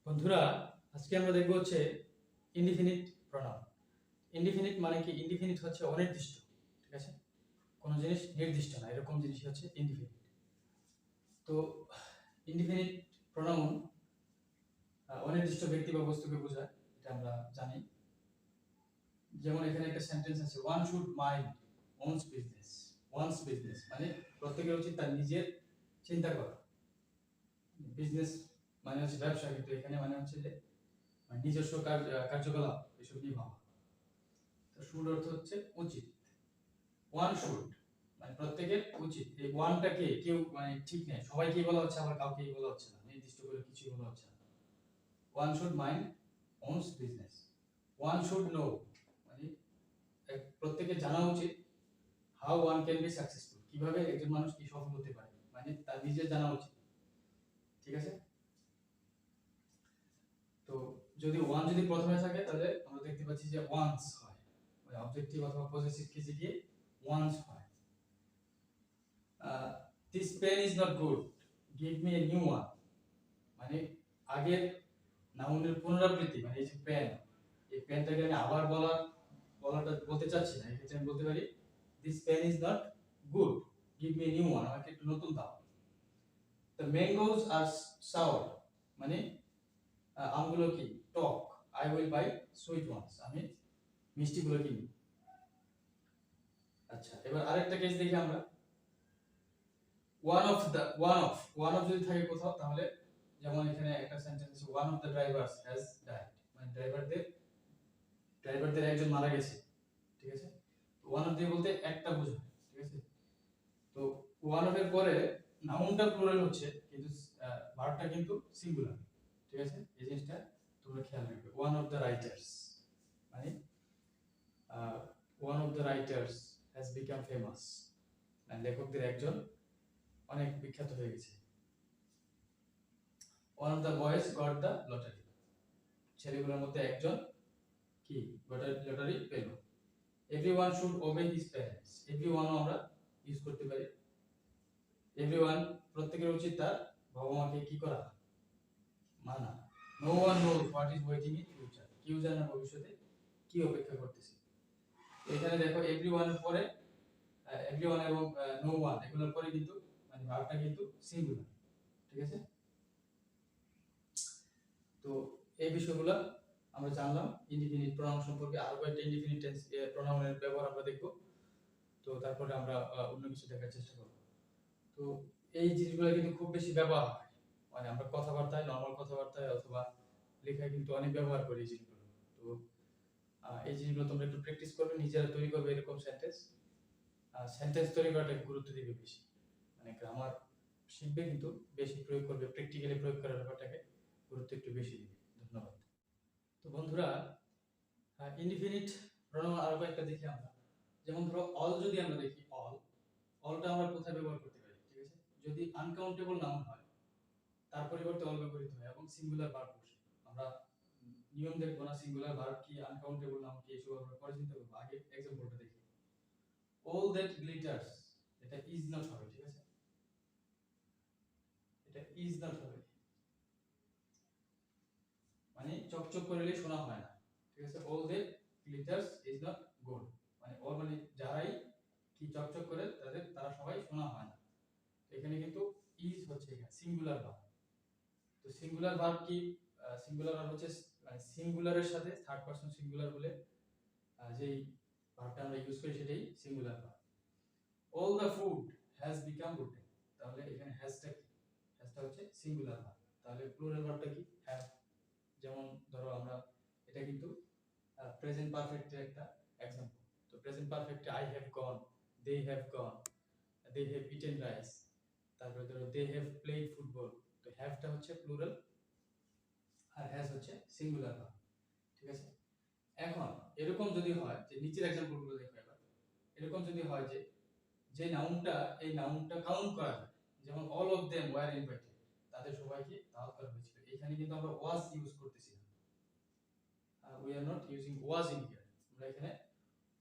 বন্ধুরা, আজকে আমরা দেখব হচ্ছে ইনডিফিনিট প্রনাউন। ইনডিফিনিট মানে কি? ইনডিফিনিট হচ্ছে অনির্দিষ্ট, ঠিক আছে? কোনো জিনিস নির্দিষ্ট না, এরকম জিনিস হচ্ছে ইনডিফিনিট। তো ইনডিফিনিট প্রনাউন অনির্দিষ্ট ব্যক্তি বা বস্তুকে বোঝায়, এটা আমরা জানি। যেমন এখানে একটা সেন্টেন্স আছে, one should mind one's business. One's business মানে প্রত্যেকের উচিত তার নিজের চিন্তা করা। বিজনেস মানে হচ্ছে ব্যবসা, কিন্তু এখানে মানে হচ্ছে যে নিজস্ব কার্যকলাপ এসব নিয়ে ভাবা। তো শুড অর্থ হচ্ছে উচিত। ওয়ান শুড মানে প্রত্যেকের উচিত। এই ওয়ানটাকে কেউ মানে ঠিক নেই, সবাইকেই বলা হচ্ছে, আবার কাউকেই বলা হচ্ছে না, নির্দিষ্ট করে কিছুই বলা হচ্ছে না। One should mind one's business. One should know মানে প্রত্যেকের জানা উচিত how one can be successful, কিভাবে একজন মানুষ কি সফল হতে পারে, মানে তার নিজের জানা উচিত, ঠিক আছে? তো যদি ওয়ান যদি প্রথমে থাকে তাহলে আমরা দেখতে পাচ্ছি যে ওয়ান্স হয়, মানে অবজেক্টিভ অথবা পজিটিভ কেসে গিয়ে ওয়ান্স হয়। This pen is not good, give me a new one মানে আগের নাউনের পুনরাবৃত্তি, মানে এই যে পেন, এই পেনটাকে আমি আবার বলাটা বলতে চাচ্ছি না, এক্ষেত্রে আমি বলতে পারি this pen is not good, give me a new one, আমাকে একটু নতুন দাও। দ্য ম্যাঙ্গোস আর সাওর মানে আমগুলো কি টক, I will buy sweet ones, আমি মিষ্টিগুলো কিনব। আচ্ছা, এবার আরেকটা কেস দেখি আমরা। ওয়ান অফ যদি থাকে কোথাও, তাহলে যেমন এখানে একটা সেন্টেন্স আছে, one of the drivers' has died, মানে ড্রাইভারদের একজন মারা গেছে, ঠিক আছে? ওয়ান অফ দিয়ে বলতে একটা বোঝায়, ঠিক আছে? তো ওয়ান অফ এর পরে নাউনটা প্লুরাল হচ্ছে, কিন্তু ভার্বটা কিন্তু সিঙ্গুলার, ঠিক আছে? এই জিনিসটা তোমরা খেয়াল রাখবে। ওয়ান অফ দ্য রাইটার্স মানে one of the writers has become famous, মানে লেখকদের একজন অনেক বিখ্যাত হয়ে গেছে। One of the boys got the lottery, ছেলেগুলোর মধ্যে একজন কি লটারি পেল। Everyone should obey his parents, এভরিওয়ানও আমরা ইউজ করতে পারি। এভরিওয়ান প্রত্যেকের উচিত তার বাবা মাকে কি করা, মানা। No one knows what is waiting in future, কেউ জানে না ভবিষ্যতে কি অপেক্ষা করতেছে। এখানে দেখো এভরিওয়ান এর পরে এভরিওয়ান এবং নো ওয়ান এগুলোর পরে কিন্তু মানে ভার্বটা কিন্তু সিঙ্গুলার, ঠিক আছে? তো এই বিষয়গুলো আমরা জানলাম ইনডিফিনিট প্রনাউন সম্পর্কে। আরো কয়েকটা ইনডিফিনিট টেন্স প্রনাউনের ব্যবহার আমরা দেখব। তো তারপরে আমরা অন্য কিছু দেখার চেষ্টা করব। তো এই জিনিসগুলো কিন্তু খুব বেশি ব্যবহার হয়, মানে আমরা কথাবার্তায়, নরমাল কথাবার্তায় অথবা লেখায় কিন্তু অনেক ব্যবহার করি এই জিনিসগুলো। তো এই জিনিসগুলো তোমরা একটু প্র্যাকটিস করবে, নিজেরা তৈরি করবে এরকম সেন্টেন্স তৈরি করাটাকে গুরুত্ব দিবে বেশি, মানে গ্রামার শিখবে কিন্তু বেশি প্রয়োগ করবে, প্র্যাকটিক্যালি প্রয়োগ করার ব্যাপারটাকে গুরুত্ব একটু বেশি দিবে। ধন্যবাদ। তো বন্ধুরা, ইনডিফিনিট প্রনাউন আরো কয়েকটা দেখি আমরা। যেমন ধরো অল, যদি আমরা দেখি অলটা আমরা কোথায় ব্যবহার করতে পারি, ঠিক আছে? যদি আনকাউন্টেবল নাউন হয় তার পরিবর্তে অল ব্যবহৃত হয় এবং সিঙ্গুলার ভার্ব বসে। আমরা নিয়ম দেখবো না, সিঙ্গুলার ভার্ব কি, আনকাউন্টেবল নাউন কি, এসব আমরা পরে চিন্তা করবো। আগে এক্সাম্পলটা দেখি। all that glitters, এটা ইজ নট হবে, ঠিক আছে? এটা ইজ নট হবে, মানে চকচক করলে শোনা হয় না, ঠিক আছে? all that glitters is not gold, মানে all মানে যারাই কি চকচক করে তারা সবাই শোনা হয় না। এখানে কিন্তু ইজ হচ্ছে এখানে সিঙ্গুলার ভার্ব। তো সিঙ্গুলার ভার্ব কি? সিঙ্গুলার ভার্ব হচ্ছে মানে সিঙ্গুলারের সাথে থার্ড পারসন সিঙ্গুলার বলে যেই ভার্বটা আমরা ইউজ করি সেটাই singular verb. all the food has become rotten, তাহলে এখানে হ্যাজটা কি? হ্যাজটা হচ্ছে সিঙ্গুলার ভার্ব। তাহলে প্লুরাল ভার্বটা কি? হ্যাভ। যেমন ধরো আমরা এটা কিন্তু প্রেজেন্ট পারফেক্টের একটা एग्जांपल। তো প্রেজেন্ট পারফেক্টে I have gone, they have gone, they have eaten rice, তারপরে ধরো দে হ্যাভ প্লেড ফুটবল। তো হ্যাভটা হচ্ছে প্লুরাল আর হ্যাজ হচ্ছে সিঙ্গুলার ভার্ব, ঠিক আছে? এখন এরকম যদি হয় যে নিচের एग्जांपल গুলো দেখো এবার, এরকম যদি হয় যে যে নাউনটা এই নাউনটা কাউন্ট করা যায়, যেমন all of them were invited, তাদের সবাইকে দাওয়াত করা হয়েছিল। এখানে কিন্তু আমরা ওয়াজ ইউজ করতেছি না, we are not using was in here, আমরা এখানে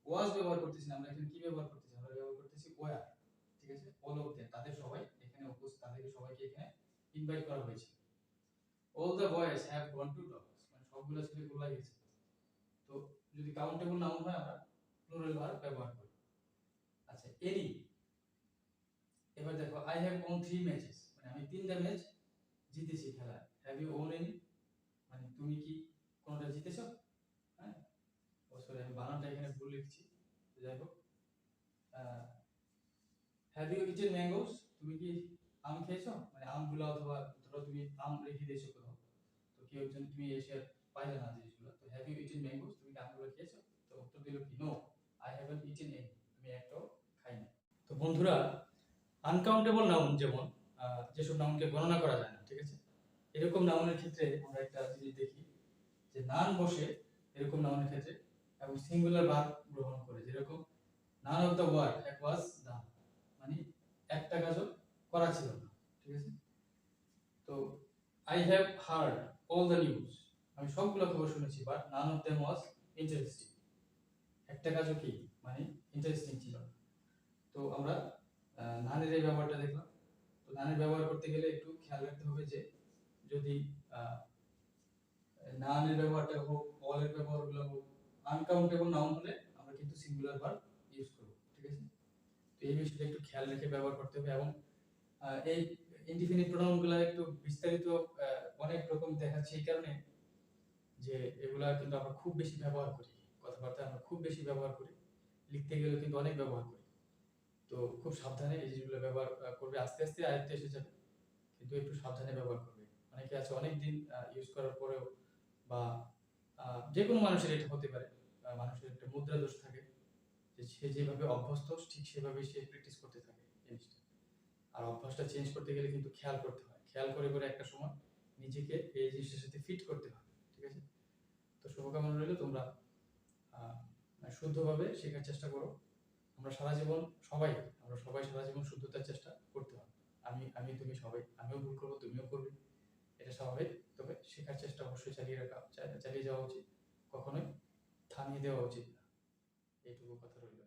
was ব্যবহার করতেছি না, আমরা এখানে কি ব্যবহার করতেছি? আমরা ব্যবহার করতেছি ওয়্যার, ঠিক আছে? অল অফ देम তাদের সবাই এখানে উপস্থিত, তাদেরকে সবাইকে এখানে ইনভাইট করা হয়েছিল। all the boys have gone to dogs, মানে সবগুলো ছেলে গোলা গেছে। তো যদি কাউন্টেবল নাউন হয় আমরা প্লুরাল ভার্ব ব্যবহার করি। আচ্ছা, এনি, এবার দেখো আই হ্যাভ ওন 3 ম্যাচেস, মানে আমি 3টা ম্যাচ জিতেছি খেলায়। হ্যাভ ইউ ওন এনি, মানে তুমি কি কোনটা জিতেছো? হ্যাঁ, ও সরি আমি বানানটা এখানে ভুল লিখছি, যাই হোক। হ্যাভ ইউ ইটেন ম্যাঙ্গোস, তুমি কি আম খেয়েছো? মানে আমগুলো, অথবা ধরো তুমি আম রেখে দিয়েছো কোথাও, তো কেউ একজন তুমি এসে পাইলে না জিনিসগুলো, তো হ্যাভ ইউ ইটেন ম্যাঙ্গোস, তুমি কি আমগুলো খেয়েছো? তো উত্তর দিল কি no, I haven't eaten any, আমি একটাও খাইনি। তো বন্ধুরা, আনকাউন্টেবল নাউন যেমন যেসব নাউনকে গণনা করা যায় না, ঠিক আছে, এরকম নাউনের ক্ষেত্রে আমরা একটা জিনিস দেখি যে নান বসে এরকম নাউনের ক্ষেত্রে এবং সিঙ্গুলার ভার্ব গ্রহণ করে, যেরকম none of the work was done, মানে একটা কাজও করা ছিল না, ঠিক আছে। তো I have heard all the news, আমি সবগুলো খবর শুনেছি, but none of them was interesting, একটা কাজও কি মানে ইন্টারেস্টিং ছিল না। তো আমরা নানের এই ব্যবহারটা দেখলাম। তো নানের ব্যবহার করতে গেলে একটু খেয়াল রাখতে হবে যে যদি নানের ব্যবহারটা হোক, অল এর ব্যবহারগুলো হোক, আনকাউন্টেবল নাউন হলে আমরা কিন্তু সিঙ্গুলার ভার্ব ইউজ করব, ঠিক আছে। তো এই বিষয়টা একটু খেয়াল রেখে ব্যবহার করতে হবে। এবং এই ইনডিফিনিট প্রোনাউনগুলো একটু বিস্তারিত অনেক রকম দেখাচ্ছে এই কারণে যে এগুলা কিন্তু আমরা খুব বেশি ব্যবহার করি, কথাবার্তায় আমরা খুব বেশি ব্যবহার করি, লিখতে গেলে কিন্তু অনেক ব্যবহার করি। তো খুব সাবধানে এই জিনিসগুলো ব্যবহার করবে, আস্তে আস্তে আয়ত্তে এসে যাবে, কিন্তু একটু সাবধানে ব্যবহার করবে। অনেকে আছে অনেক দিন ইউজ করার পরেও, বা যে কোনো মানুষের এটা হতে পারে, মানুষের একটা মুদ্রা দোষ থাকে, যে সে যেভাবে অভ্যস্ত ঠিক সেভাবে সে প্র্যাকটিস করতে থাকে জিনিসটা। আর অভ্যাসটা চেঞ্জ করতে গেলে কিন্তু খেয়াল করতে হয়, খেয়াল করে করে একটা সময় নিজেকে এই জিনিসটার সাথে ফিট করতে হয়, ঠিক আছে। তো শুভকামনা রইল, তোমরা শুদ্ধভাবে শেখার চেষ্টা করো। আমরা সারা জীবন আমরা সবাই সারা জীবন শুদ্ধতার চেষ্টা করতে হবে। আমি তুমি সবাই, আমিও ভুল করবো, তুমিও করবে, এটা স্বাভাবিক। তবে শেখার চেষ্টা অবশ্যই চালিয়ে যাওয়া উচিত, কখনোই থামিয়ে দেওয়া উচিত না, এইটুকু কথা রইল।